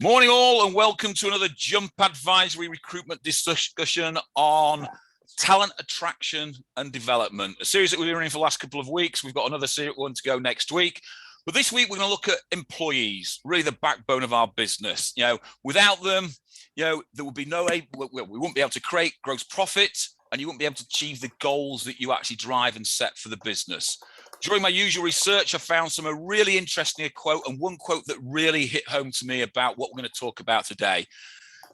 Morning all, and welcome to another Jump Advisory recruitment discussion on talent attraction and development. A series that we've been running for the last couple of weeks. We've got another one to go next week. But this week, we're going to look at employees, really the backbone of our business. Without them, there would be we wouldn't be able to create gross profit, and you wouldn't be able to achieve the goals that you actually drive and set for the business. During my usual research, I found some really interesting quote, and one quote that really hit home to me about what we're going to talk about today.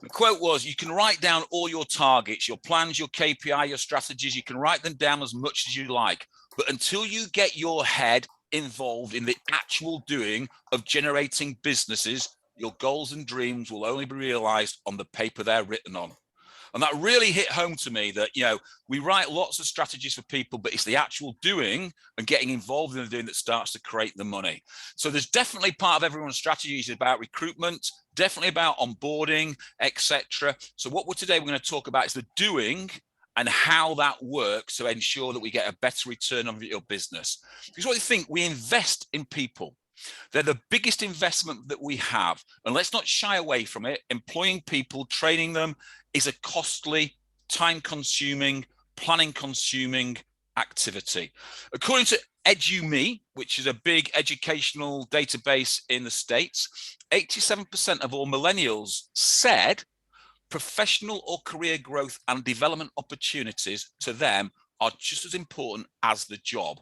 The quote was, you can write down all your targets, your plans, your KPI, your strategies. You can write them down as much as you like. But until you get your head involved in the actual doing of generating businesses, your goals and dreams will only be realized on the paper they're written on. And that really hit home to me that, we write lots of strategies for people, but it's the actual doing and getting involved in the doing that starts to create the money. So there's definitely part of everyone's strategies about recruitment, definitely about onboarding, etc. So what today we're going to talk about is the doing and how that works to ensure that we get a better return on your business. Because what you think, we invest in people. They're the biggest investment that we have. And let's not shy away from it. Employing people, training them is a costly, time-consuming, planning-consuming activity. According to EduMe, which is a big educational database in the States, 87% of all millennials said professional or career growth and development opportunities to them are just as important as the job.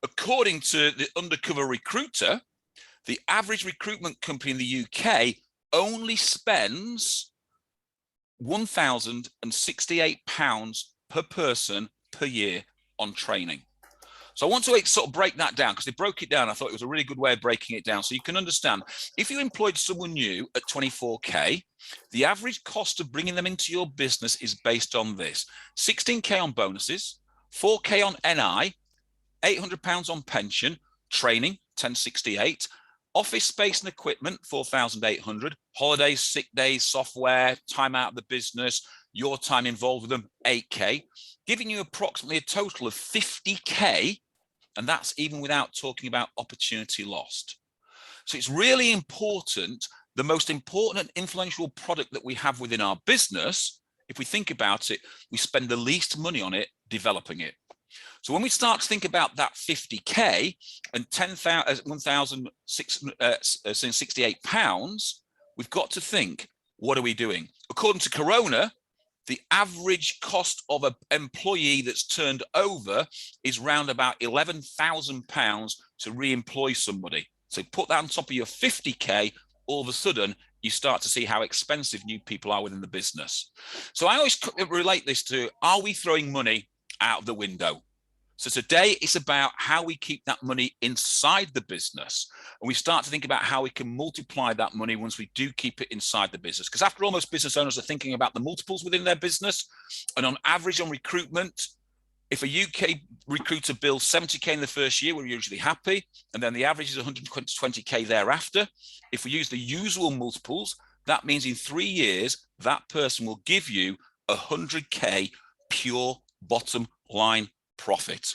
According to the Undercover Recruiter, the average recruitment company in the UK only spends £1,068 per person per year on training. So I want to sort of break that down, because they broke it down. I thought it was a really good way of breaking it down. So you can understand, if you employed someone new at 24K, the average cost of bringing them into your business is based on this: 16K on bonuses, 4K on NI, £800 on pension, training, 1068, office space and equipment, 4,800, holidays, sick days, software, time out of the business, your time involved with them, 8K, giving you approximately a total of 50K, and that's even without talking about opportunity lost. So it's really important. The most important and influential product that we have within our business, if we think about it, we spend the least money on it developing it. So when we start to think about that 50K and £1,068, we've got to think, what are we doing? According to Corona, the average cost of an employee that's turned over is round about £11,000 to re-employ somebody. So put that on top of your 50K, all of a sudden, you start to see how expensive new people are within the business. So I always relate this to, are we throwing money out of the window? So today it's about how we keep that money inside the business, and we start to think about how we can multiply that money once we do keep it inside the business. Because after all, most business owners are thinking about the multiples within their business. And on average on recruitment, if a UK recruiter bills 70K in the first year, we're usually happy. And then the average is 120K thereafter. If we use the usual multiples, that means in 3 years, that person will give you 100K pure bottom line profit.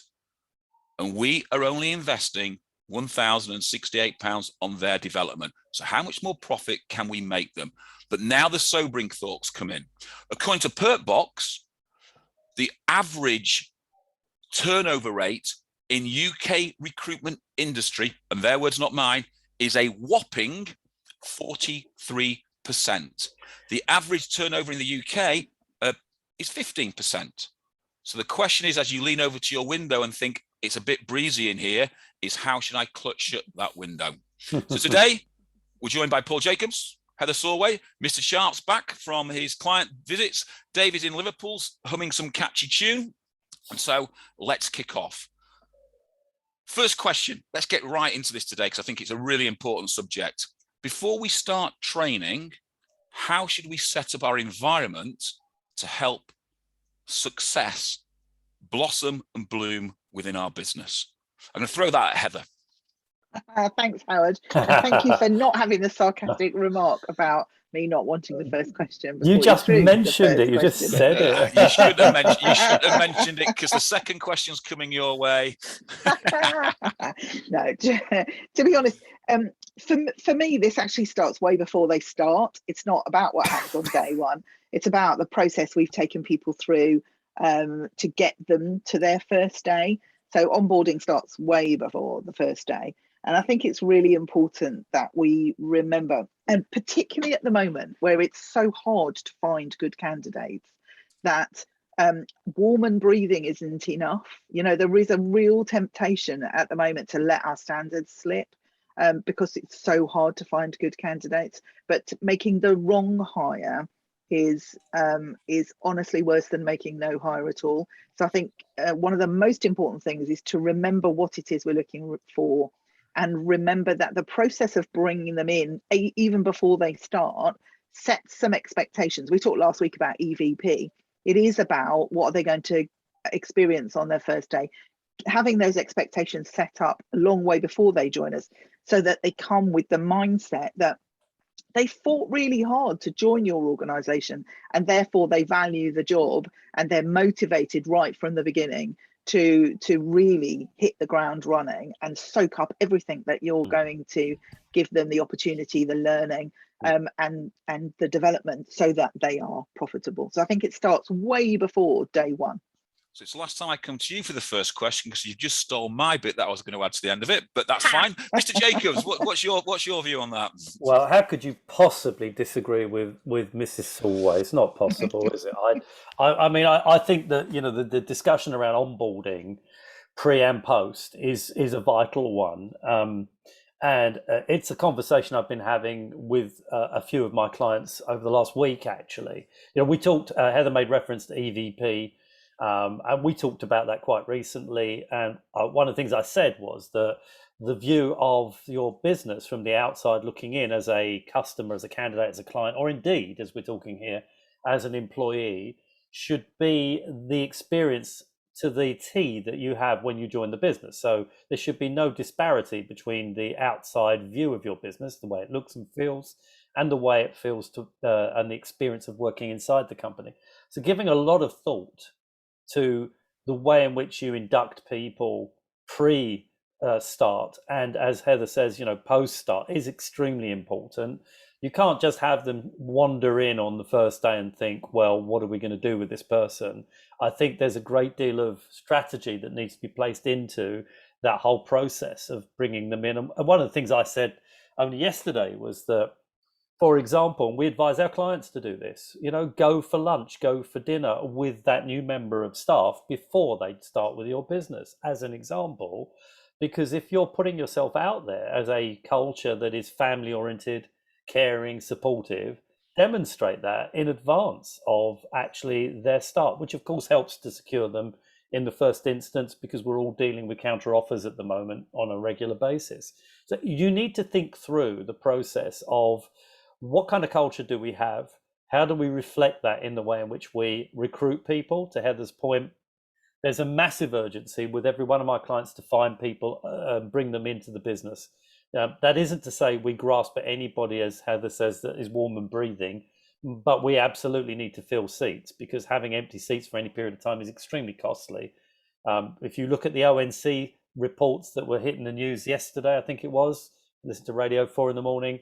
And we are only investing £1,068 on their development. So how much more profit can we make them? But now the sobering thoughts come in. According to Perkbox, the average turnover rate in UK recruitment industry, and their words, not mine, is a whopping 43%. The average turnover in the UK is 15%. So the question is, as you lean over to your window and think it's a bit breezy in here, is how should I clutch shut that window? So today, we're joined by Paul Jacobs, Heather Sorway, Mr. Sharp's back from his client visits. Dave is in Liverpool humming some catchy tune. And so let's kick off. First question, let's get right into this today, because I think it's a really important subject. Before we start training, how should we set up our environment to help success blossom and bloom within our business? I'm going to throw that at Heather. Thanks, Howard. And thank you for not having the sarcastic remark about me not wanting the first question. You just mentioned it. You just said it. You shouldn't have mentioned it, because the second question's coming your way. No, to be honest, for me, this actually starts way before they start. It's not about what happens on day one. It's about the process we've taken people through to get them to their first day. So onboarding starts way before the first day. And I think it's really important that we remember, and particularly at the moment where it's so hard to find good candidates, that warm and breathing isn't enough. You know, there is a real temptation at the moment to let our standards slip because it's so hard to find good candidates. But making the wrong hire is honestly worse than making no hire at all. So I think one of the most important things is to remember what it is we're looking for, and remember that the process of bringing them in, even before they start, sets some expectations. We talked last week about EVP. It is about what are they going to experience on their first day, having those expectations set up a long way before they join us, so that they come with the mindset that they fought really hard to join your organization, and therefore they value the job, and they're motivated right from the beginning to really hit the ground running and soak up everything that you're going to give them, the opportunity, the learning, and the development, so that they are profitable. So I think it starts way before day one. So it's the last time I come to you for the first question, because you just stole my bit that I was going to add to the end of it, but that's fine. Mr. Jacobs, what's your view on that? Well, how could you possibly disagree with Mrs. Solway? It's not possible, is it? I mean, I think that, you know, the discussion around onboarding pre and post is a vital one. And it's a conversation I've been having with a few of my clients over the last week, actually. You know, we talked, Heather made reference to EVP, and we talked about that quite recently. And one of the things I said was that the view of your business from the outside looking in, as a customer, as a candidate, as a client, or indeed, as we're talking here, as an employee, should be the experience to the T that you have when you join the business. So there should be no disparity between the outside view of your business, the way it looks and feels, and the way it feels to and the experience of working inside the company. So giving a lot of thought to the way in which you induct people pre start, and as Heather says, you know, post start is extremely important. You can't just have them wander in on the first day and think, well, what are we going to do with this person? I think there's a great deal of strategy that needs to be placed into that whole process of bringing them in. And one of the things I said only yesterday was that, for example, we advise our clients to do this, you know, go for lunch, go for dinner with that new member of staff before they start with your business, as an example. Because if you're putting yourself out there as a culture that is family oriented, caring, supportive, demonstrate that in advance of actually their start, which of course helps to secure them in the first instance, because we're all dealing with counter offers at the moment on a regular basis. So you need to think through the process of what kind of culture do we have? How do we reflect that in the way in which we recruit people? To Heather's point, there's a massive urgency with every one of my clients to find people, bring them into the business. That isn't to say we grasp at anybody, as Heather says, that is warm and breathing, but we absolutely need to fill seats, because having empty seats for any period of time is extremely costly. If you look at the ONC reports that were hitting the news yesterday, I think it was, listen to Radio 4 in the morning,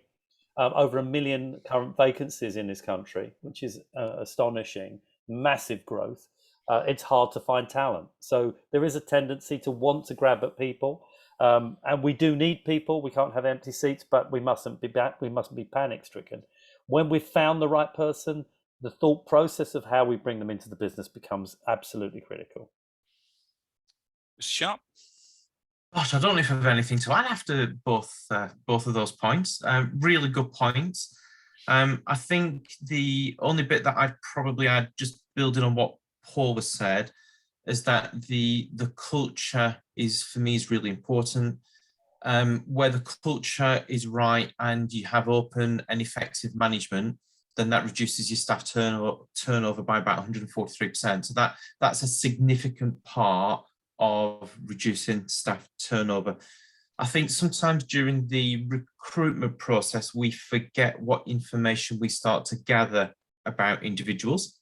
over 1 million current vacancies in this country, which is astonishing, massive growth. It's hard to find talent. So there is a tendency to want to grab at people. And we do need people. We can't have empty seats, but we mustn't be panic stricken. When we've found the right person, the thought process of how we bring them into the business becomes absolutely critical. Sharp. Gosh, I don't know if I have anything to add after both of those points. Really good points. I think the only bit that I'd probably add, just building on what Paul was said, is that the culture for me is really important. Where the culture is right and you have open and effective management, then that reduces your staff turnover by about 143%. So that's a significant part of reducing staff turnover. I think sometimes during the recruitment process, we forget what information we start to gather about individuals.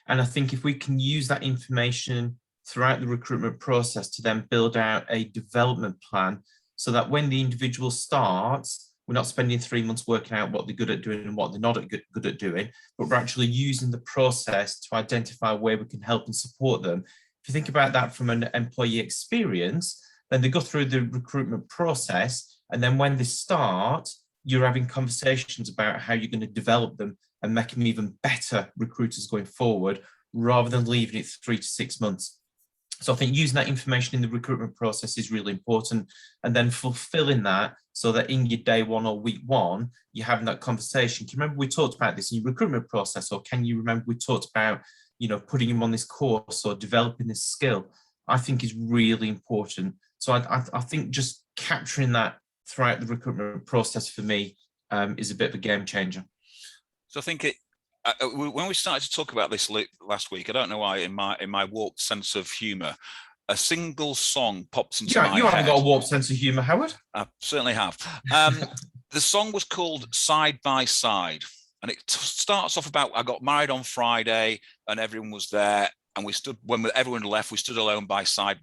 And I think if we can use that information throughout the recruitment process to then build out a development plan so that when the individual starts, we're not spending 3 months working out what they're good at doing and what they're not good at doing, but we're actually using the process to identify where we can help and support them. If you think about that from an employee experience, then they go through the recruitment process, and then when they start, you're having conversations about how you're going to develop them and make them even better recruiters going forward, rather than leaving it 3 to 6 months. So I think using that information in the recruitment process is really important, and then fulfilling that so that in your day one or week one, you're having that conversation. Can you remember we talked about this in your recruitment process, or can you remember we talked about, putting them on this course or developing this skill? I think is really important. So I think just capturing that throughout the recruitment process for me is a bit of a game changer. So I think when we started to talk about this last week, I don't know why, in my warped sense of humour, a single song pops into my head. You haven't got a warped sense of humour, Howard. I certainly have. The song was called Side by Side, and it starts off about, I got married on Friday and everyone was there, and we stood, when everyone left, we stood alone by side.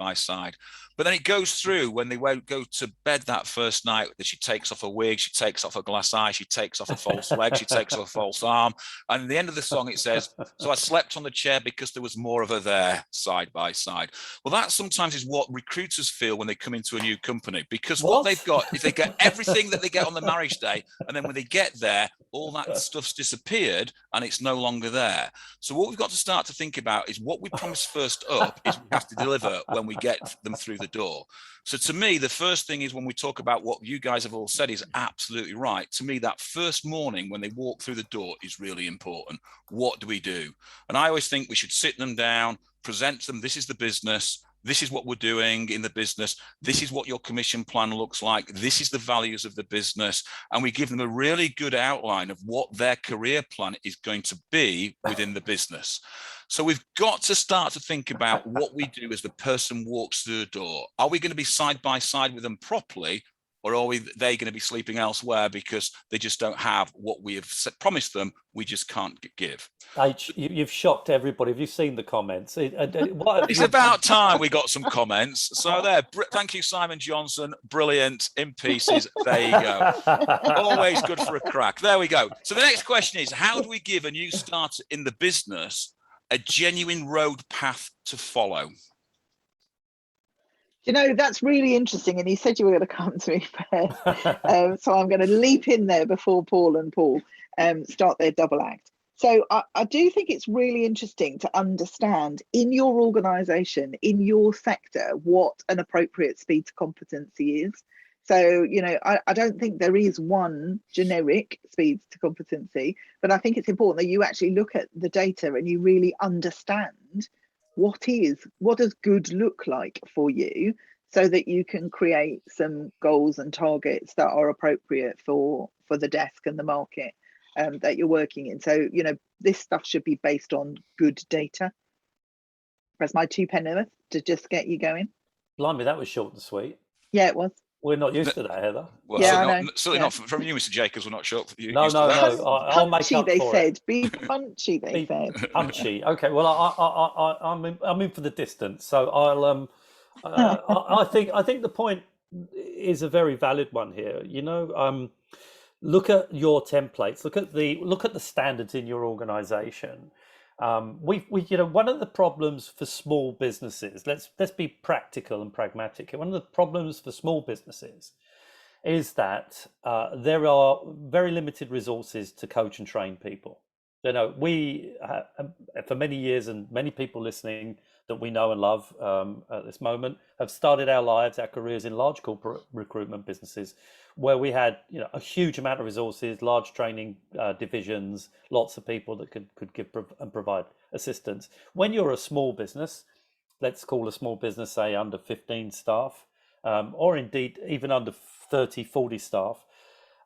But then it goes through when they won't go to bed that first night, that she takes off her wig, she takes off her glass eye, she takes off a false leg, she takes off a false arm. And at the end of the song, it says, so I slept on the chair because there was more of her there, side by side. Well, that sometimes is what recruiters feel when they come into a new company, because what they've got is they get everything that they get on the marriage day. And then when they get there, all that stuff's disappeared and it's no longer there. So what we've got to start to think about is what we promise first up is we have to deliver when we get them through the door. So to me, the first thing is, when we talk about what you guys have all said is absolutely right. To me, that first morning when they walk through the door is really important. What do we do? And I always think we should sit them down, present to them, this is the business, this is what we're doing in the business, this is what your commission plan looks like, this is the values of the business, and we give them a really good outline of what their career plan is going to be within the business. So we've got to start to think about what we do as the person walks through the door. Are we going to be side by side with them properly, or are they going to be sleeping elsewhere because they just don't have what we have promised them, we just can't give? You've shocked everybody. Have you seen the comments? It's about time we got some comments. So there, thank you, Simon Johnson. Brilliant, in pieces. There you go. Always good for a crack. There we go. So the next question is, how do we give a new starter in the business a genuine road path to follow? That's really interesting. And you said you were going to come to me first. So I'm going to leap in there before Paul start their double act. So I do think it's really interesting to understand in your organisation, in your sector, what an appropriate speed to competency is. So, I don't think there is one generic speed to competency, but I think it's important that you actually look at the data and you really understand what does good look like for you, so that you can create some goals and targets that are appropriate for the desk and the market that you're working in. So, this stuff should be based on good data. Press my 2 pence to just get you going. Blimey, that was short and sweet. Yeah, it was. We're not used to that, Heather. Well, yeah, certainly not from you, Mr. Jacobs. We're not sure. No. I'll make up they for said. it. Be punchy, they said. Punchy. Okay. Well, I'm in for the distance. So I think the point is a very valid one here. Look at your templates. Look at the standards in your organisation. One of the problems for small businesses, let's be practical and pragmatic. One of the problems for small businesses is that there are very limited resources to coach and train people. We for many years, and many people listening that we know and love at this moment, have started our careers in large corporate recruitment businesses where we had a huge amount of resources, large training divisions, lots of people that could give and provide assistance. When you're a small business, let's call a small business, say under 15 staff, or indeed even under 30, 40 staff,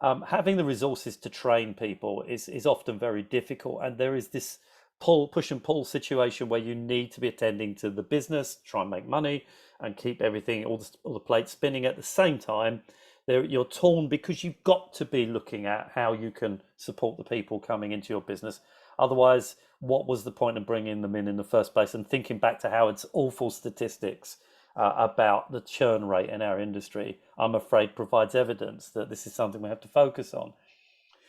having the resources to train people is often very difficult. And there is this push and pull situation where you need to be attending to the business, try and make money and keep everything, all the plates spinning at the same time. You're torn because you've got to be looking at how you can support the people coming into your business. Otherwise, what was the point of bringing them in the first place? And thinking back to Howard's awful statistics about the churn rate in our industry, I'm afraid provides evidence that this is something we have to focus on.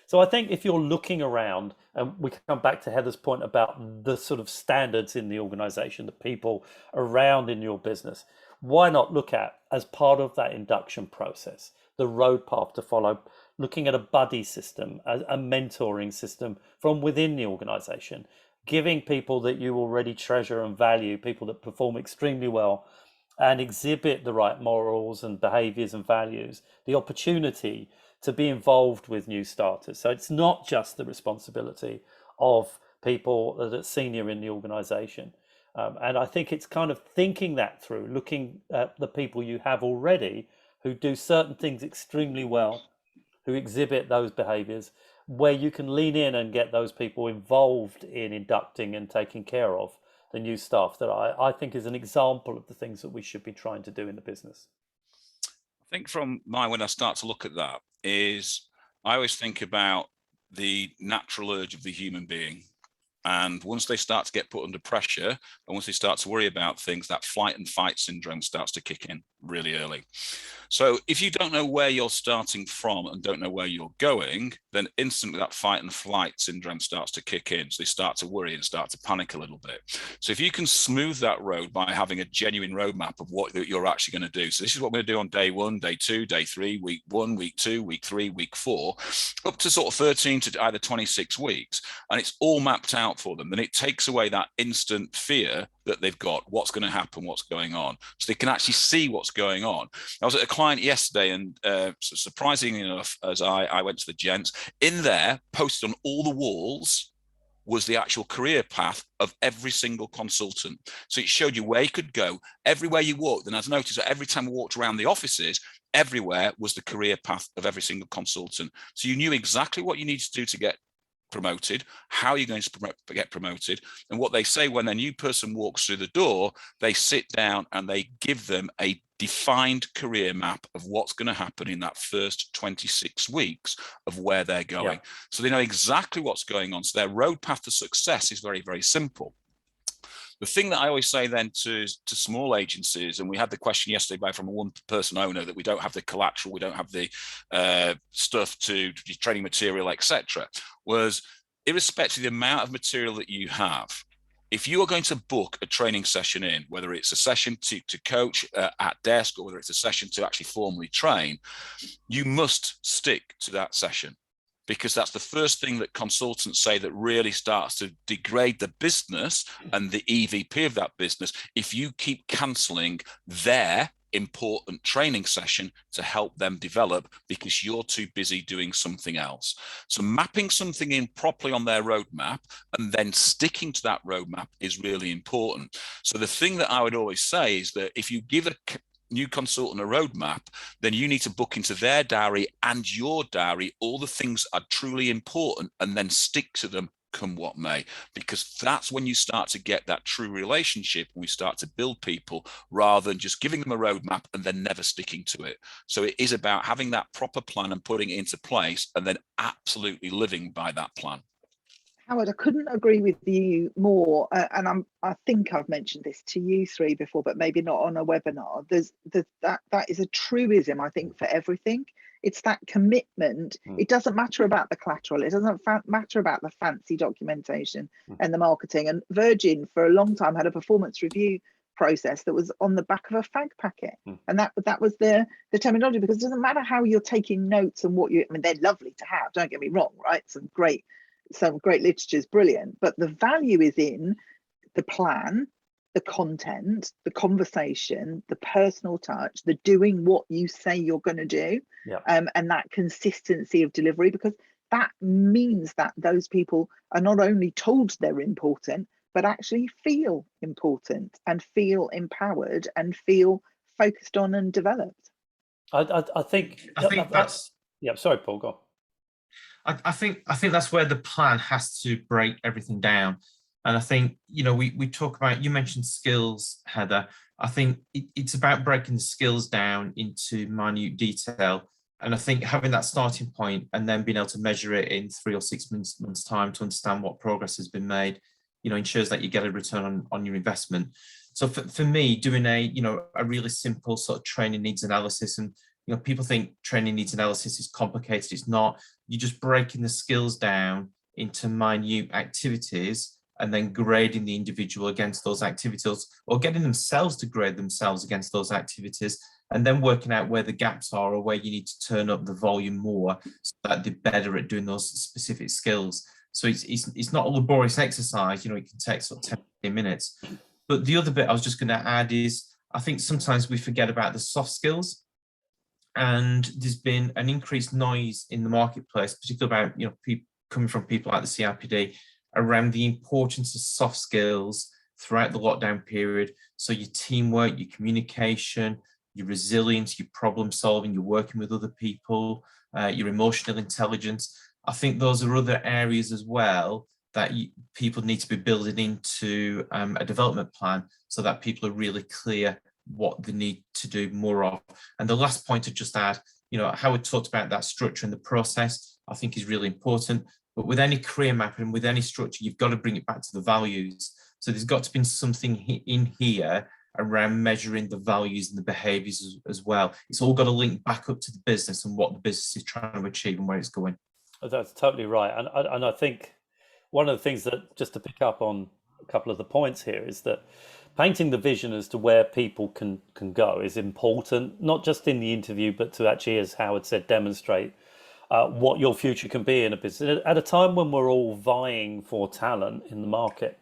So I think if you're looking around, and we come back to Heather's point about the sort of standards in the organization, the people around in your business, why not look at, as part of that induction process, the road path to follow, looking at a buddy system, a mentoring system from within the organization, giving people that you already treasure and value, people that perform extremely well and exhibit the right morals and behaviors and values, the opportunity to be involved with new starters. So it's not just the responsibility of people that are senior in the organization. And I think it's kind of thinking that through, looking at the people you have already who do certain things extremely well, who exhibit those behaviors, where you can lean in and get those people involved in inducting and taking care of the new staff, that I think is an example of the things that we should be trying to do in the business. I think from when I start to look at that is, I always think about the natural urge of the human being. And once they start to get put under pressure, and once they start to worry about things, that flight and fight syndrome starts to kick in really early. So if you don't know where you're starting from and don't know where you're going, then instantly that fight and flight syndrome starts to kick in. So they start to worry and start to panic a little bit. So if you can smooth that road by having a genuine roadmap of what you're actually going to do. So this is what we're going to do on day 1, day 2, day 3, week 1, week 2, week 3, week 4, up to sort of 13 to either 26 weeks. And it's all mapped out for them. Then it takes away that instant fear that they've got, what's going to happen, what's going on. So they can actually see what's going on. I was at a client yesterday, and surprisingly enough, as I went to the gents, in there, posted on all the walls, was the actual career path of every single consultant. So it showed you where you could go, everywhere you walked. And I've noticed that every time we walked around the offices, everywhere was the career path of every single consultant. So you knew exactly what you needed to do to get promoted, how you're going to get promoted. And what they say when a new person walks through the door, they sit down and they give them a defined career map of what's going to happen in that first 26 weeks of where they're going. Yeah. So they know exactly what's going on. So their road path to success is very, very simple. The thing that I always say then to small agencies, and we had the question yesterday from a one-person owner that we don't have the collateral, we don't have the stuff to training material, etc., was irrespective of the amount of material that you have, if you are going to book a training session in, whether it's a session to coach at desk or whether it's a session to actually formally train, you must stick to that session. Because that's the first thing that consultants say that really starts to degrade the business and the EVP of that business if you keep cancelling their important training session to help them develop because you're too busy doing something else. So mapping something in properly on their roadmap and then sticking to that roadmap is really important. So the thing that I would always say is that if you give a new consultant a roadmap, then you need to book into their diary and your diary all the things are truly important and then stick to them come what may, because that's when you start to get that true relationship and we start to build people rather than just giving them a roadmap and then never sticking to it. So it is about having that proper plan and putting it into place and then absolutely living by that plan. Howard, I couldn't agree with you more, and I think I've mentioned this to you three before, but maybe not on a webinar. That is a truism, I think, for everything. It's that commitment. It doesn't matter about the collateral. It doesn't matter about the fancy documentation and the marketing. And Virgin, for a long time, had a performance review process that was on the back of a fag packet, and that was the terminology, because it doesn't matter how you're taking notes and what you. I mean, they're lovely to have. Don't get me wrong, right? Some great literature is brilliant, but the value is in the plan, the content, the conversation, the personal touch, the doing what you say you're going to do, and that consistency of delivery, because that means that those people are not only told they're important, but actually feel important and feel empowered and feel focused on and developed. I think that's. Yeah, sorry, Paul, go on. I think that's where the plan has to break everything down. And I think, we talk about, you mentioned skills, Heather. I think it's about breaking the skills down into minute detail. And I think having that starting point and then being able to measure it in 3 or 6 months time to understand what progress has been made, ensures that you get a return on your investment. So for me, doing a really simple sort of training needs analysis, and people think training needs analysis is complicated. It's not. You're just breaking the skills down into minute activities and then grading the individual against those activities, or getting themselves to grade themselves against those activities, and then working out where the gaps are or where you need to turn up the volume more so that they're better at doing those specific skills. So it's not a laborious exercise, it can take sort of 10, 15 minutes. But the other bit I was just going to add is, I think sometimes we forget about the soft skills. And there's been an increased noise in the marketplace, particularly about people coming from people like the CIPD, around the importance of soft skills throughout the lockdown period. So your teamwork, your communication, your resilience, your problem solving, your working with other people, your emotional intelligence. I think those are other areas as well that people need to be building into a development plan, so that people are really clear what they need to do more of. And the last point to just add, Howard talked about that structure and the process, I think is really important. But with any career map and with any structure, you've got to bring it back to the values. So there's got to be something in here around measuring the values and the behaviours as well. It's all got to link back up to the business and what the business is trying to achieve and where it's going. That's totally right. And I think one of the things that, just to pick up on a couple of the points here, is that painting the vision as to where people can go is important, not just in the interview, but to actually, as Howard said, demonstrate what your future can be in a business at a time when we're all vying for talent in the market,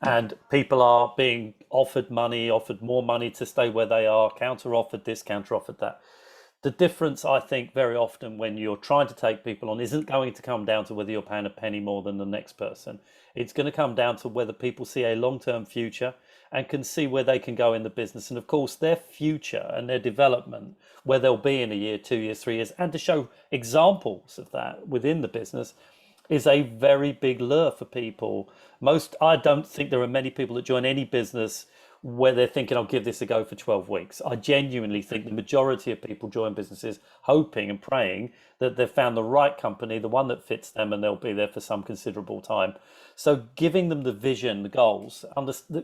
and people are being offered more money to stay where they are, counter offered this, counter offered that. The difference, I think, very often when you're trying to take people on isn't going to come down to whether you're paying a penny more than the next person. It's going to come down to whether people see a long-term future and can see where they can go in the business. And of course, their future and their development, where they'll be in a year, 2 years, 3 years, and to show examples of that within the business is a very big lure for people. I don't think there are many people that join any business where they're thinking, I'll give this a go for 12 weeks. I genuinely think the majority of people join businesses hoping and praying that they've found the right company, the one that fits them, and they'll be there for some considerable time. So giving them the vision, the goals,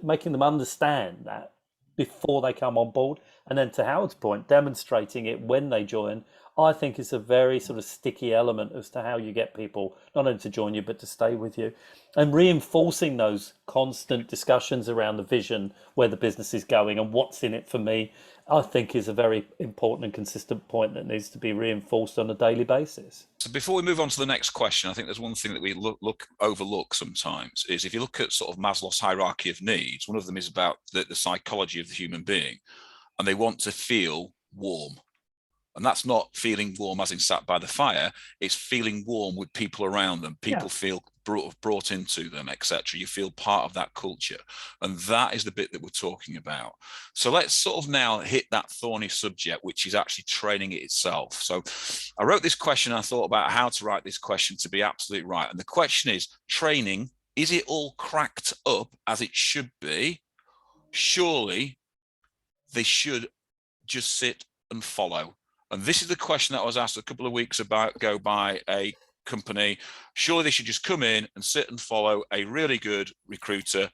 making them understand that before they come on board, and then to Howard's point, demonstrating it when they join, I think is a very sort of sticky element as to how you get people not only to join you, but to stay with you. And reinforcing those constant discussions around the vision, where the business is going and what's in it for me, I think is a very important and consistent point that needs to be reinforced on a daily basis. So before we move on to the next question, I think there's one thing that we overlook sometimes, is if you look at sort of Maslow's hierarchy of needs, one of them is about the psychology of the human being, and they want to feel warm. And that's not feeling warm as in sat by the fire, it's feeling warm with people around them. People feel brought into them, etc. You feel part of that culture. And that is the bit that we're talking about. So let's sort of now hit that thorny subject, which is actually training it itself. So I wrote this question, I thought about how to write this question to be absolutely right. And the question is, training, is it all cracked up as it should be? Surely they should just sit and follow. And this is the question that I was asked a couple of weeks ago by a company. Surely they should just come in and sit and follow a really good recruiter.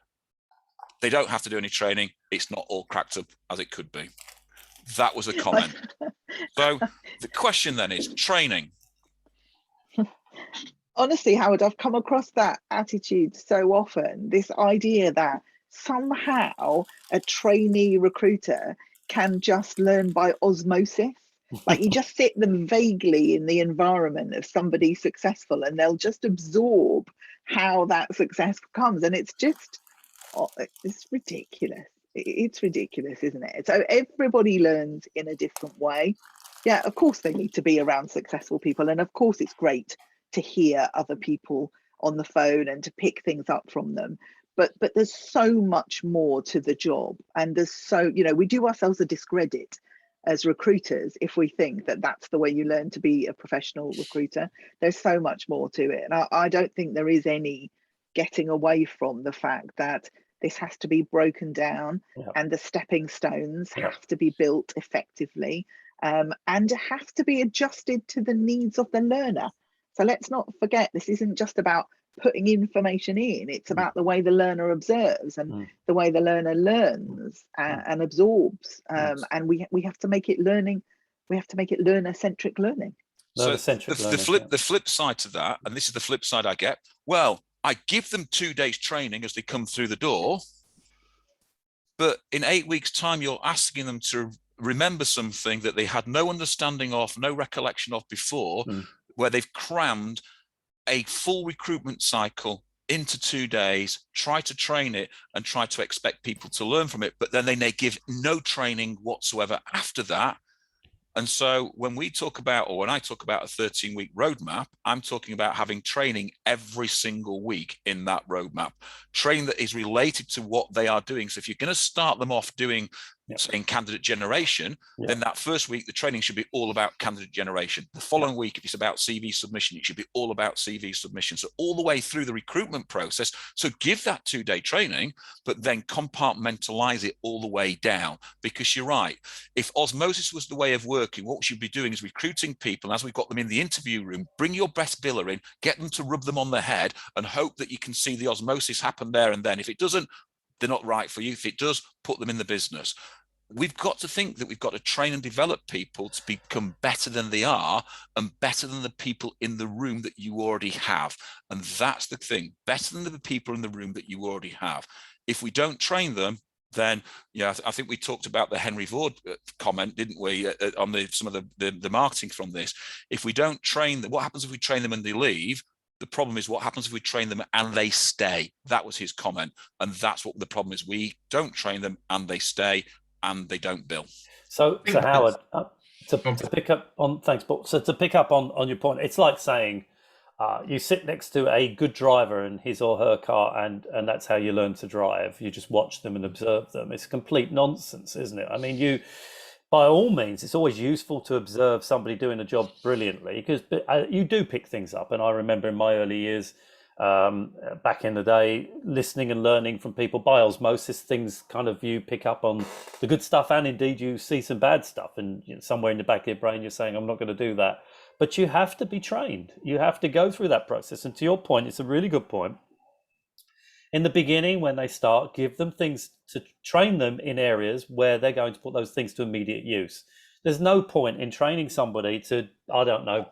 They don't have to do any training. It's not all cracked up as it could be. That was the comment. So the question then is training. Honestly, Howard, I've come across that attitude so often, this idea that somehow a trainee recruiter can just learn by osmosis. Like you just sit them vaguely in the environment of somebody successful and they'll just absorb how that success comes. And it's just, it's ridiculous. It's ridiculous, isn't it? So everybody learns in a different way. Yeah, of course they need to be around successful people. And of course it's great to hear other people on the phone and to pick things up from them. But there's so much more to the job. And there's so, we do ourselves a discredit as recruiters if we think that that's the way you learn to be a professional recruiter. There's so much more to it, and I don't think there is any getting away from the fact that this has to be broken down, and the stepping stones have to be built effectively, and have to be adjusted to the needs of the learner. So let's not forget, this isn't just about putting information in, it's about the way the learner observes and the way the learner learns and absorbs, and we have to make it learning, we have to make it learner-centric learning. So the flip side to that, and this is the flip side I get, well, I give them 2 days training as they come through the door, but in 8 weeks' time, you're asking them to remember something that they had no understanding of, no recollection of before, where they've crammed a full recruitment cycle into 2 days, try to train it and try to expect people to learn from it, but then they give no training whatsoever after that. And so when we talk about, or when I talk about a 13-week roadmap, I'm talking about having training every single week in that roadmap, training that is related to what they are doing. So if you're going to start them off doing, saying candidate generation, then that first week, the training should be all about candidate generation. The following week, if it's about CV submission, it should be all about CV submission. So all the way through the recruitment process. So give that 2-day training, but then compartmentalize it all the way down, because you're right. If osmosis was the way of working, what we should be doing is recruiting people. And as we've got them in the interview room, bring your best biller in, get them to rub them on the head and hope that you can see the osmosis happen there and then. If it doesn't, they're not right for you. If it does, put them in the business. We've got to think that we've got to train and develop people to become better than they are and better than the people in the room that you already have. And that's the thing, better than the people in the room that you already have. If we don't train them, then, I think we talked about the Henry Ford comment, didn't we, on some of the marketing from this. If we don't train them, what happens if we train them and they leave? The problem is what happens if we train them and they stay? That was his comment. And that's what the problem is. We don't train them and they stay, and they don't bill. So Howard, to pick up on, thanks, Paul. So to pick up on your point, it's like saying you sit next to a good driver in his or her car, and that's how you learn to drive. You just watch them and observe them. It's complete nonsense, isn't it? I mean, by all means, it's always useful to observe somebody doing a job brilliantly, because you do pick things up. And I remember in my early years, back in the day, listening and learning from people by osmosis, things kind of you pick up on the good stuff, and indeed you see some bad stuff, and somewhere in the back of your brain you're saying, I'm not going to do that. But you have to be trained. You have to go through that process. And to your point, it's a really good point. In the beginning, when they start, give them things to train them in areas where they're going to put those things to immediate use. There's no point in training somebody to, I don't know,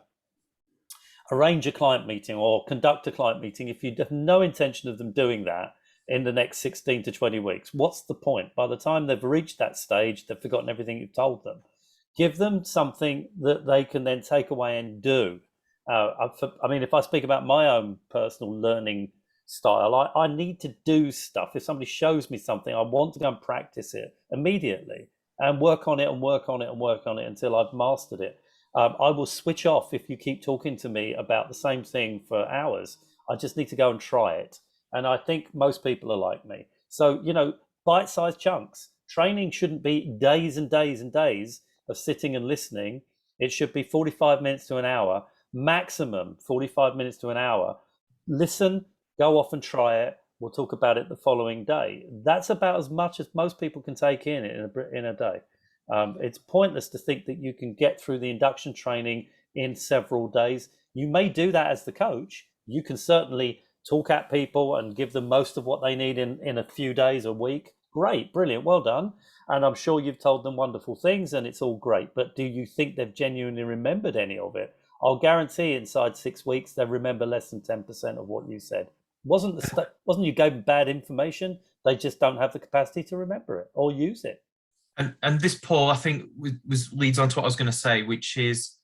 arrange a client meeting or conduct a client meeting if you have no intention of them doing that in the next 16 to 20 weeks. What's the point? By the time they've reached that stage, they've forgotten everything you've told them. Give them something that they can then take away and do. I mean, if I speak about my own personal learning style, I need to do stuff. If somebody shows me something, I want to go and practice it immediately and work on it and work on it and work on it until I've mastered it. I will switch off if you keep talking to me about the same thing for hours. I just need to go and try it. And I think most people are like me. So, bite-sized chunks. Training shouldn't be days and days and days of sitting and listening. It should be 45 minutes to an hour, maximum 45 minutes to an hour. Listen, go off and try it. We'll talk about it the following day. That's about as much as most people can take in a day. It's pointless to think that you can get through the induction training in several days. You may do that as the coach. You can certainly talk at people and give them most of what they need in a few days, a week. Great, brilliant, well done. And I'm sure you've told them wonderful things and it's all great. But do you think they've genuinely remembered any of it? I'll guarantee inside 6 weeks, they remember less than 10% of what you said. Wasn't you gave them bad information? They just don't have the capacity to remember it or use it. And this, Paul, I think leads on to what I was going to say, which is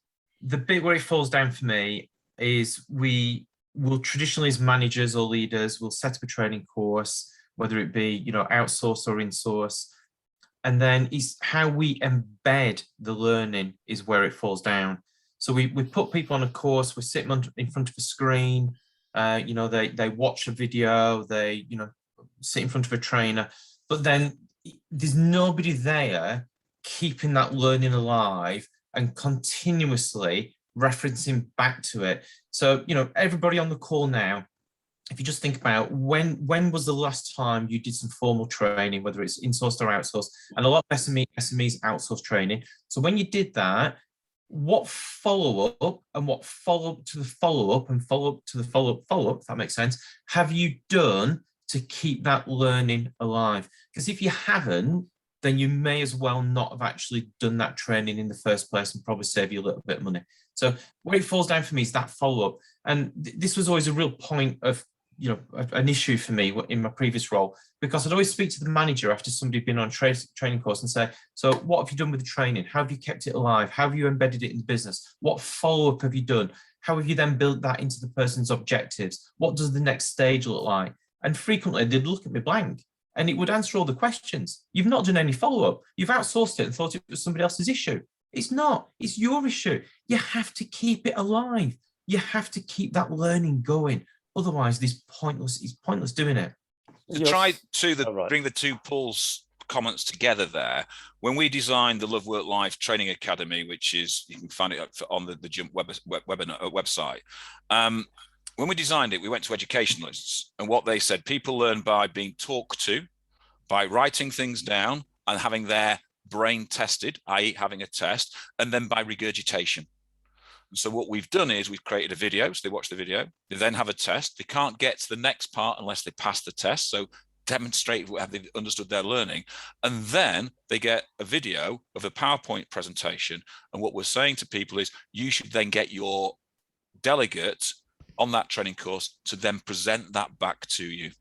the bit where it falls down for me is we will traditionally, as managers or leaders, will set up a training course, whether it be outsource or in-source, and then it's how we embed the learning is where it falls down. So we put people on a course, we sit them in front of a screen, they watch a video, they sit in front of a trainer, but then there's nobody there keeping that learning alive and continuously referencing back to it. So, everybody on the call now, if you just think about when was the last time you did some formal training, whether it's insourced or outsourced, and a lot of SMEs outsource training. So when you did that, what follow-up and what follow-up to the follow-up and follow-up to the follow-up, if that makes sense, have you done to keep that learning alive? Because if you haven't, then you may as well not have actually done that training in the first place and probably save you a little bit of money. So where it falls down for me is that follow-up. And this was always a real point of, you know, an issue for me in my previous role, because I'd always speak to the manager after somebody had been on a training course and say, so what have you done with the training? How have you kept it alive? How have you embedded it in the business? What follow-up have you done? How have you then built that into the person's objectives? What does the next stage look like? And frequently they'd look at me blank and it would answer all the questions. You've not done any follow-up. You've outsourced it and thought it was somebody else's issue. It's not, it's your issue. You have to keep it alive. You have to keep that learning going. Otherwise, it's pointless doing it. To try to bring the two Paul's comments together there, when we designed the Love Work Life Training Academy, which is, you can find it on the Jump website, when we designed it, we went to educationalists, and what they said, people learn by being talked to, by writing things down and having their brain tested, i.e. having a test, and then by regurgitation. So what we've done is we've created a video, so they watch the video, they then have a test. They can't get to the next part unless they pass the test, so demonstrate have they understood their learning, and then they get a video of a PowerPoint presentation. And what we're saying to people is you should then get your delegate on that training course to then present that back to you.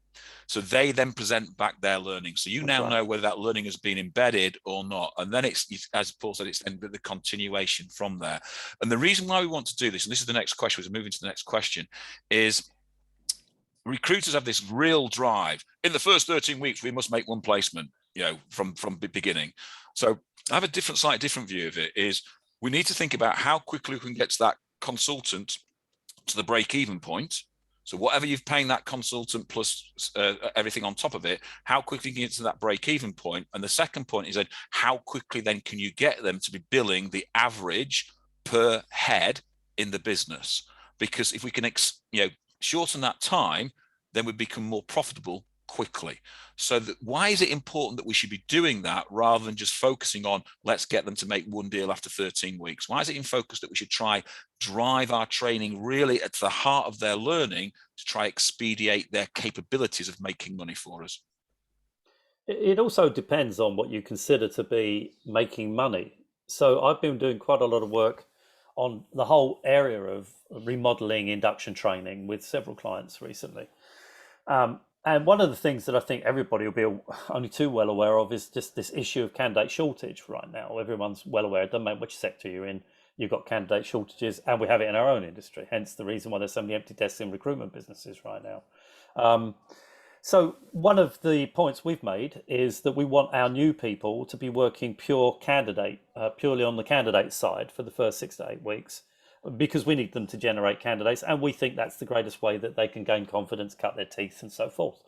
So they then present back their learning. So you now know whether that learning has been embedded or not. And then it's, as Paul said, it's then the continuation from there. And the reason why we want to do this, and this is the next question, as we're moving to the next question, is recruiters have this real drive. In the first 13 weeks, we must make one placement, you know, from the beginning. So I have a slightly different view of it, is we need to think about how quickly we can get to that consultant to the break-even point. So whatever you've paying that consultant plus everything on top of it, how quickly can you get to that break-even point? And the second point is then how quickly then can you get them to be billing the average per head in the business? Because if we can shorten that time, then we become more profitable quickly. So why is it important that we should be doing that rather than just focusing on let's get them to make one deal after 13 weeks? Why is it in focus that we should try drive our training really at the heart of their learning to try expedite their capabilities of making money for us? It also depends on what you consider to be making money. So I've been doing quite a lot of work on the whole area of remodeling induction training with several clients recently. And one of the things that I think everybody will be only too well aware of is just this issue of candidate shortage right now. Everyone's well aware, it doesn't matter which sector you're in, you've got candidate shortages, and we have it in our own industry, hence the reason why there's so many empty desks in recruitment businesses right now. So one of the points we've made is that we want our new people to be working purely on the candidate side for the first 6 to 8 weeks, because we need them to generate candidates, and we think that's the greatest way that they can gain confidence, cut their teeth, and so forth.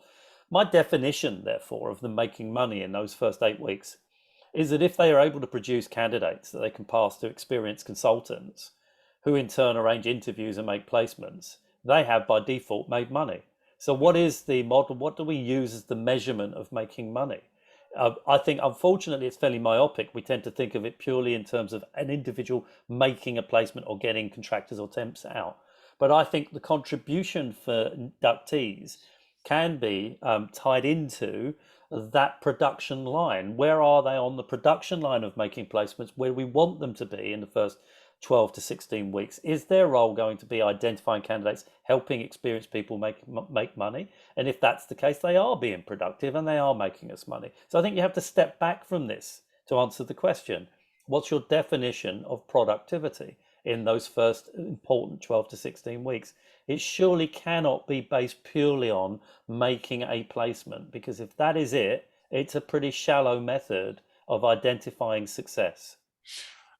My definition, therefore, of them making money in those first 8 weeks is that if they are able to produce candidates that they can pass to experienced consultants, who in turn arrange interviews and make placements, they have by default made money. So what is the model? What do we use as the measurement of making money? I think, unfortunately, it's fairly myopic. We tend to think of it purely in terms of an individual making a placement or getting contractors or temps out. But I think the contribution for inductees can be tied into that production line. Where are they on the production line of making placements, where we want them to be in the first 12 to 16 weeks? Is their role going to be identifying candidates, helping experienced people make money? And if that's the case, they are being productive and they are making us money. So I think you have to step back from this to answer the question. What's your definition of productivity in those first important 12 to 16 weeks? It surely cannot be based purely on making a placement, because if that is it, it's a pretty shallow method of identifying success.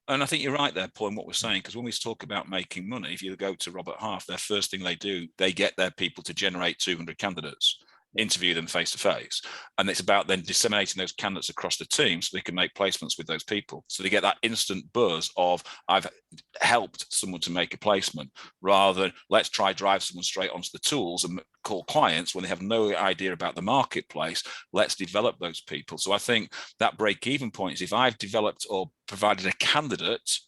And I think you're right there, Paul, in what we're saying, because when we talk about making money, if you go to Robert Half, their first thing they do, they get their people to generate 200 candidates. interview them face to face. And it's about then disseminating those candidates across the team so they can make placements with those people. So they get that instant buzz of, I've helped someone to make a placement, rather than let's try drive someone straight onto the tools and call clients when they have no idea about the marketplace. Let's develop those people. So I think that break-even point is, if I've developed or provided a candidate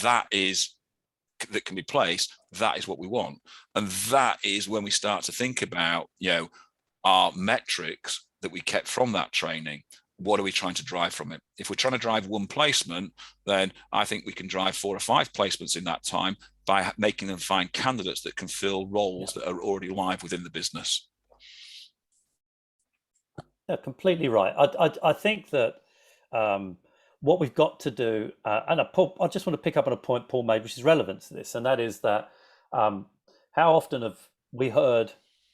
that can be placed, that is what we want. And that is when we start to think about, our metrics that we kept from that training. What are we trying to drive from it? If we're trying to drive one placement, then I think we can drive 4 or 5 placements in that time by making them find candidates that can fill roles that are already live within the business. Yeah, completely right. I think that what we've got to do, and I just want to pick up on a point Paul made, which is relevant to this, and that is that how often have we heard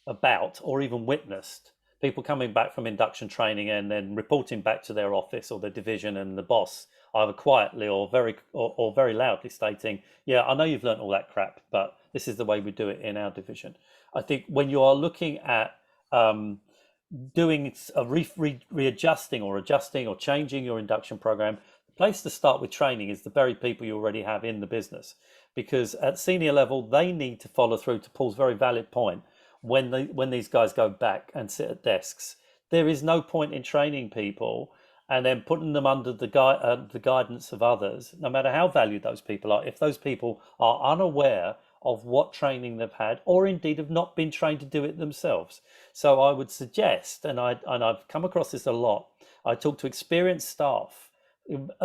about or even witnessed people coming back from induction training and then reporting back to their office or their division, and the boss either quietly or very loudly stating, yeah, I know you've learned all that crap, but this is the way we do it in our division. I think when you are looking at doing a readjusting or adjusting or changing your induction program, the place to start with training is the very people you already have in the business, because at senior level they need to follow through, to Paul's very valid point. When these guys go back and sit at desks, there is no point in training people and then putting them under the guidance of others, no matter how valued those people are, if those people are unaware of what training they've had, or indeed have not been trained to do it themselves. So I would suggest, and I've come across this a lot, I talk to experienced staff,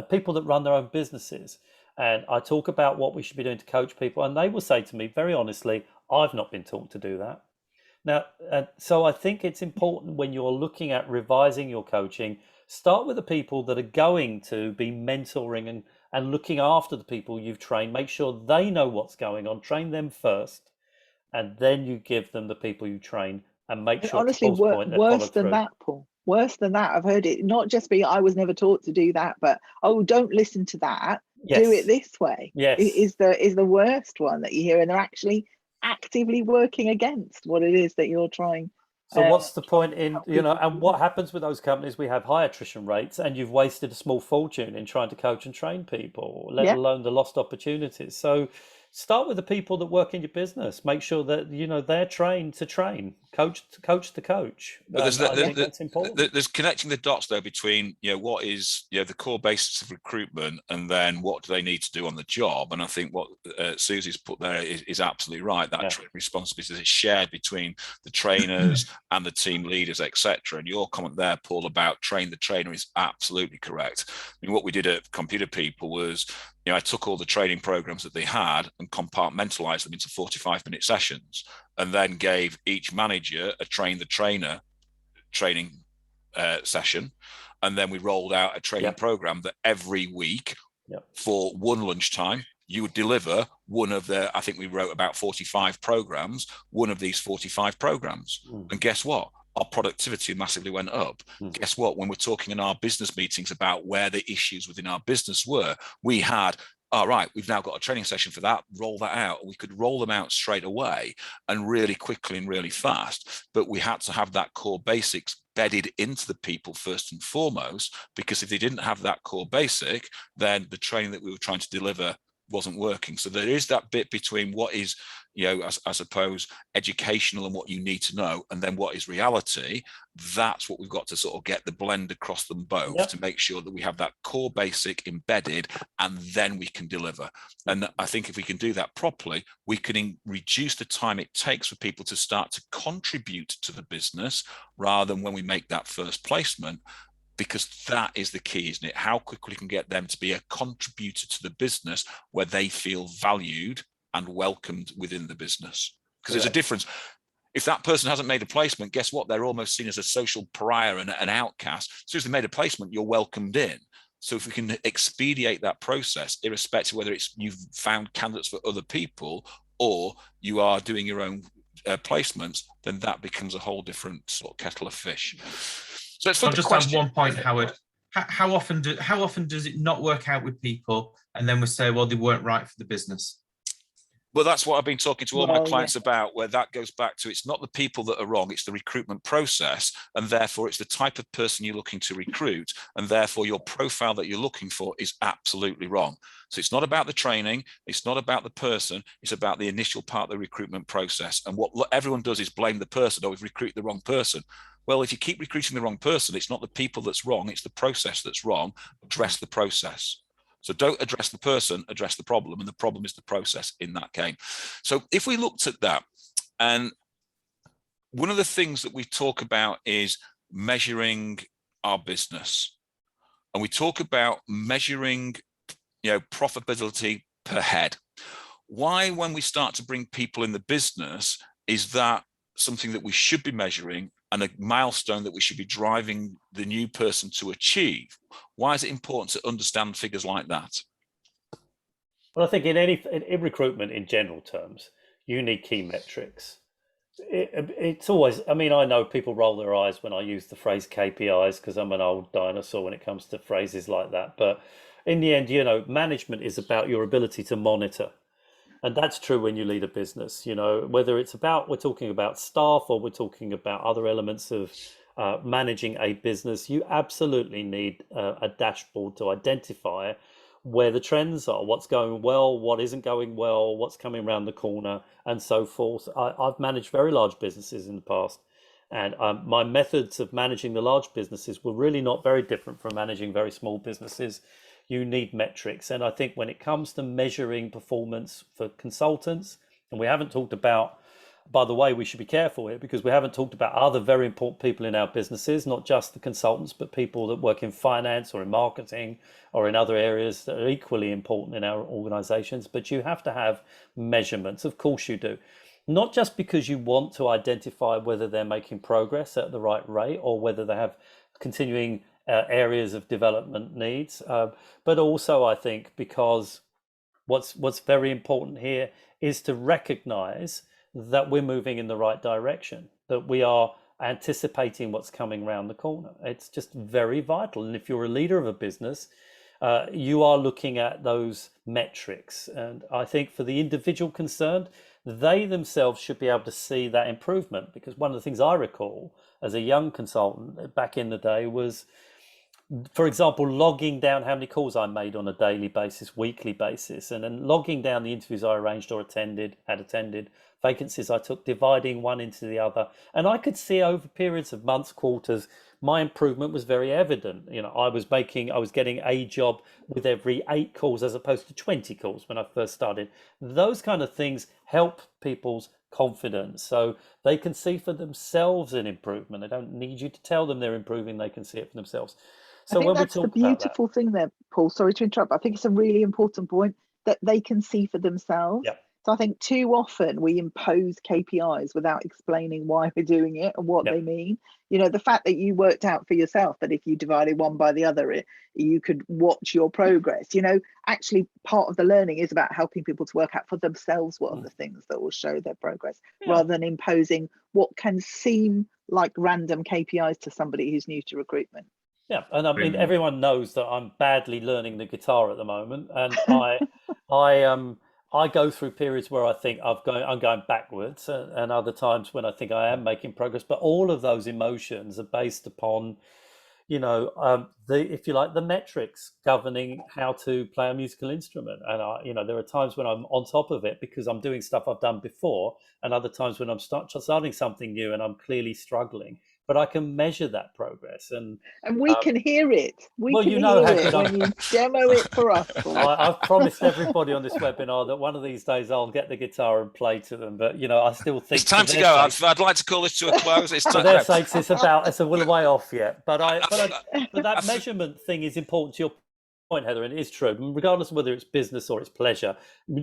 people that run their own businesses, and I talk about what we should be doing to coach people, and they will say to me very honestly, I've not been taught to do that. Now, so I think it's important when you're looking at revising your coaching, start with the people that are going to be mentoring and looking after the people you've trained. Make sure they know what's going on, train them first, and then you give them the people you train, and make sure, honestly, worse than that, Paul. Worse than that. I've heard it not just be, I was never taught to do that, but, oh, don't listen to that. Yes. Do it this way. Yes. Is the worst one that you hear, and they're actually actively working against what it is that you're trying. So what's the point in, and what happens with those companies? We have high attrition rates, and you've wasted a small fortune in trying to coach and train people, let alone the lost opportunities. So start with the people that work in your business. Make sure that, they're trained to train, coach to coach. But I think that's important. There's connecting the dots though between what is the core basis of recruitment, and then what do they need to do on the job. And I think what Susie's put there is absolutely right. That responsibility is shared between the trainers and the team leaders, etc. And your comment there, Paul, about train the trainer is absolutely correct. I mean, what we did at Computer People was, I took all the training programs that they had and compartmentalized them into 45-minute sessions, and then gave each manager a train the trainer training session. And then we rolled out a training program that every week for one lunchtime, you would deliver one of I think we wrote about 45 programs, one of these 45 programs. And guess what? Our productivity massively went up. Guess what? When we're talking in our business meetings about where the issues within our business were, we had, all right, we've now got a training session for that, roll that out. We could roll them out straight away and really quickly and really fast. But we had to have that core basics bedded into the people first and foremost, because if they didn't have that core basic, then the training that we were trying to deliver wasn't working. So there is that bit between what is, I suppose, educational and what you need to know, and then what is reality. That's what we've got to sort of get the blend across them both to make sure that we have that core basic embedded, and then we can deliver. And I think if we can do that properly, we can reduce the time it takes for people to start to contribute to the business, rather than when we make that first placement. Because that is the key, isn't it? How quickly we can get them to be a contributor to the business, where they feel valued and welcomed within the business. Because there's a difference. If that person hasn't made a placement, guess what? They're almost seen as a social pariah and an outcast. As soon as they made a placement, you're welcomed in. So if we can expedite that process, irrespective of whether it's you've found candidates for other people or you are doing your own placements, then that becomes a whole different sort of kettle of fish. So let's I'll just add one point, Howard. How often does it not work out with people, and then we say, well, they weren't right for the business? Well, that's what I've been talking to all my Well, clients about, where that goes back to, it's not the people that are wrong, it's the recruitment process, and therefore it's the type of person you're looking to recruit, and therefore your profile that you're looking for is absolutely wrong. So it's not about the training, it's not about the person, it's about the initial part of the recruitment process. And what everyone does is blame the person, or we've recruited the wrong person. Well, if you keep recruiting the wrong person, it's not the people that's wrong, it's the process that's wrong. Address the process. So don't address the person, address the problem, and the problem is the process in that game. So if we looked at that, and one of the things that we talk about is measuring our business, and we talk about measuring, profitability per head. Why, when we start to bring people in the business, is that something that we should be measuring and a milestone that we should be driving the new person to achieve? Why is it important to understand figures like that? Well, I think in recruitment in general terms, you need key metrics. It's always, I mean, I know people roll their eyes when I use the phrase KPIs because I'm an old dinosaur when it comes to phrases like that. But in the end, management is about your ability to monitor. And that's true when you lead a business, whether it's we're talking about staff or we're talking about other elements of managing a business. You absolutely need a dashboard to identify where the trends are, what's going well, what isn't going well, what's coming around the corner, and so forth. I've managed very large businesses in the past, and my methods of managing the large businesses were really not very different from managing very small businesses. You need metrics. And I think when it comes to measuring performance for consultants, and we haven't talked about, by the way, we should be careful here because we haven't talked about other very important people in our businesses, not just the consultants, but people that work in finance or in marketing or in other areas that are equally important in our organizations. But you have to have measurements. Of course you do. Not just because you want to identify whether they're making progress at the right rate or whether they have continuing areas of development needs, but also I think because what's very important here is to recognize that we're moving in the right direction, that we are anticipating what's coming around the corner. It's just very vital. And if you're a leader of a business, you are looking at those metrics. And I think for the individual concerned, they themselves should be able to see that improvement, because one of the things I recall as a young consultant back in the day was, for example, logging down how many calls I made on a daily basis, weekly basis, and then logging down the interviews I arranged or had attended, vacancies I took, dividing one into the other. And I could see over periods of months, quarters, my improvement was very evident. I was getting a job with every 8 calls as opposed to 20 calls when I first started. Those kind of things help people's confidence, so they can see for themselves an improvement. They don't need you to tell them they're improving, they can see it for themselves. So I think that's the beautiful thing there, Paul. Sorry to interrupt. I think it's a really important point that they can see for themselves. Yep. So I think too often we impose KPIs without explaining why we're doing it and what they mean. The fact that you worked out for yourself that if you divided one by the other, you could watch your progress. Actually part of the learning is about helping people to work out for themselves what are the things that will show their progress, rather than imposing what can seem like random KPIs to somebody who's new to recruitment. Yeah, and I mean, everyone knows that I'm badly learning the guitar at the moment, and I go through periods where I think I'm going backwards, and other times when I think I am making progress. But all of those emotions are based upon, if you like, the metrics governing how to play a musical instrument. And there are times when I'm on top of it because I'm doing stuff I've done before, and other times when I'm starting something new and I'm clearly struggling. But I can measure that progress, and we can hear it. We can hear it when you demo it for us. I've promised everybody on this webinar that one of these days I'll get the guitar and play to them. But I still think it's time to go. I'd like to call this to a close. It's time. For their sakes, it's a little way off yet. But that measurement thing is important to your point, Heather, and it is true. Regardless of whether it's business or it's pleasure,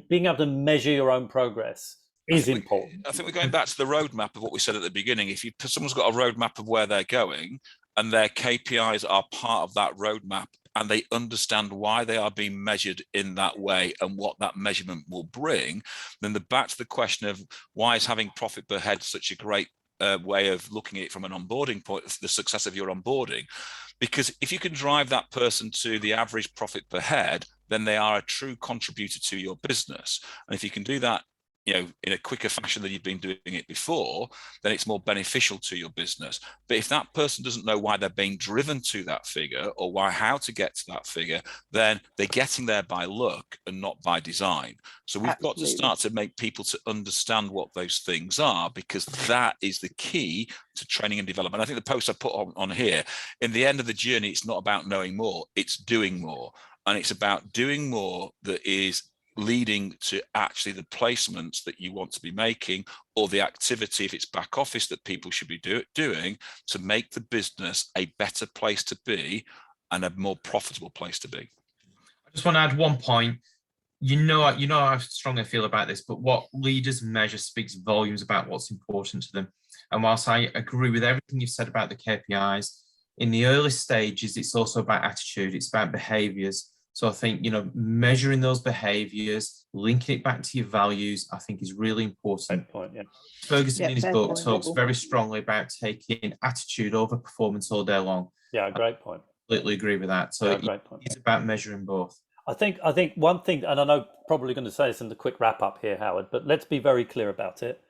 being able to measure your own progress is important. I think we're going back to the roadmap of what we said at the beginning. If someone's got a roadmap of where they're going and their KPIs are part of that roadmap and they understand why they are being measured in that way and what that measurement will bring, then back to the question of why is having profit per head such a great way of looking at it from an onboarding point, the success of your onboarding. Because if you can drive that person to the average profit per head, then they are a true contributor to your business. And if you can do that in a quicker fashion than you've been doing it before, then it's more beneficial to your business. But if that person doesn't know why they're being driven to that figure, or how to get to that figure, then they're getting there by luck and not by design. So we've got to start to make people to understand what those things are, because that is the key to training and development. I think the post I put on here, in the end of the journey, it's not about knowing more, it's doing more. And it's about doing more that is leading to actually the placements that you want to be making, or the activity, if it's back office, that people should be doing to make the business a better place to be and a more profitable place to be. I just want to add one point. You know how strong I feel about this, but what leaders measure speaks volumes about what's important to them. And whilst I agree with everything you've said about the KPIs, in the early stages, it's also about attitude, it's about behaviors. So I think, measuring those behaviors, linking it back to your values, I think is really important. Point, yeah. Ferguson in his book talks very strongly about taking attitude over performance all day long. Yeah, great point. Completely agree with that. So great point. It's about measuring both. I think one thing, and I know probably going to say this in the quick wrap up here, Howard, but let's be very clear about it.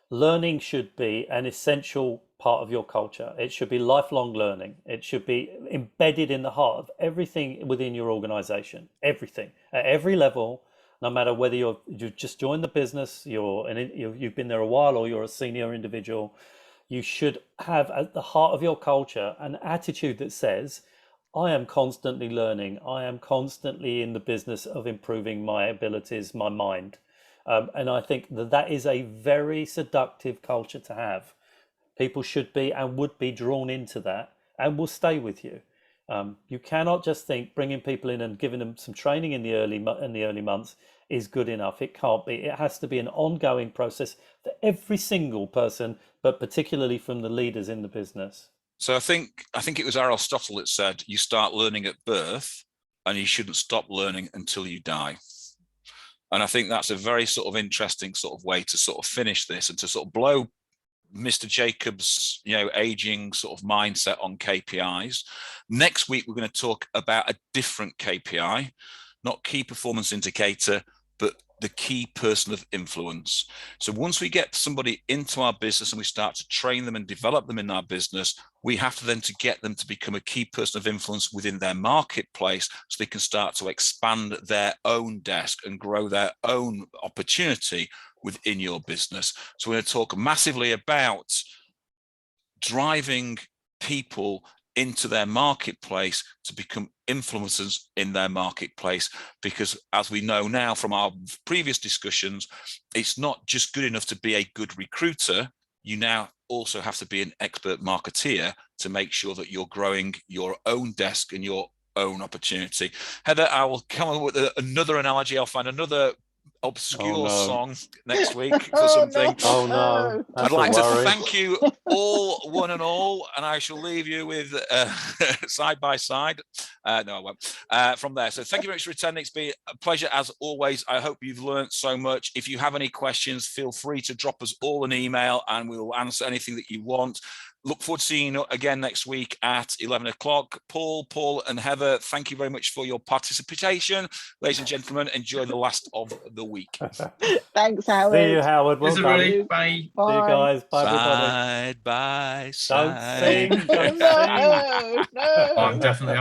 Learning should be an essential part of your culture. It should be lifelong learning. It should be embedded in the heart of everything within your organization, everything at every level, no matter whether you've just joined the business, you've been there a while, or you're a senior individual. You should have at the heart of your culture an attitude that says, I am constantly learning. I am constantly in the business of improving my abilities, my mind. And I think that is a very seductive culture to have. People should be and would be drawn into that and will stay with you. You cannot just think bringing people in and giving them some training in the early months is good enough. It can't be. It has to be an ongoing process for every single person, but particularly from the leaders in the business. So I think it was Aristotle that said, you start learning at birth and you shouldn't stop learning until you die. And I think that's a very sort of interesting sort of way to sort of finish this and to sort of blow Mr. Jacobs, aging sort of mindset on KPIs. Next week, we're going to talk about a different KPI, not key performance indicator, but the key person of influence. So once we get somebody into our business and we start to train them and develop them in our business, we have to then to get them to become a key person of influence within their marketplace, so they can start to expand their own desk and grow their own opportunity within your business. So we're going to talk massively about driving people into their marketplace to become influencers in their marketplace, because as we know now from our previous discussions, it's not just good enough to be a good recruiter. You now also have to be an expert marketeer to make sure that you're growing your own desk and your own opportunity. Heather, I will come up with another analogy. I'll find another obscure song next week for something. No. I'd like to thank you all, one and all, and I shall leave you with side by side. No, I won't. From there. So thank you very much for returning. It's been a pleasure as always. I hope you've learned so much. If you have any questions, feel free to drop us all an email and we'll answer anything that you want. Look forward to seeing you again next week at 11 o'clock. Paul and Heather, thank you very much for your participation. Ladies and gentlemen, enjoy the last of the week. Thanks, Howard. See you, Howard. Well done. Bye. See you guys. Bye, everybody. Side by side. Don't sing. No. I'm definitely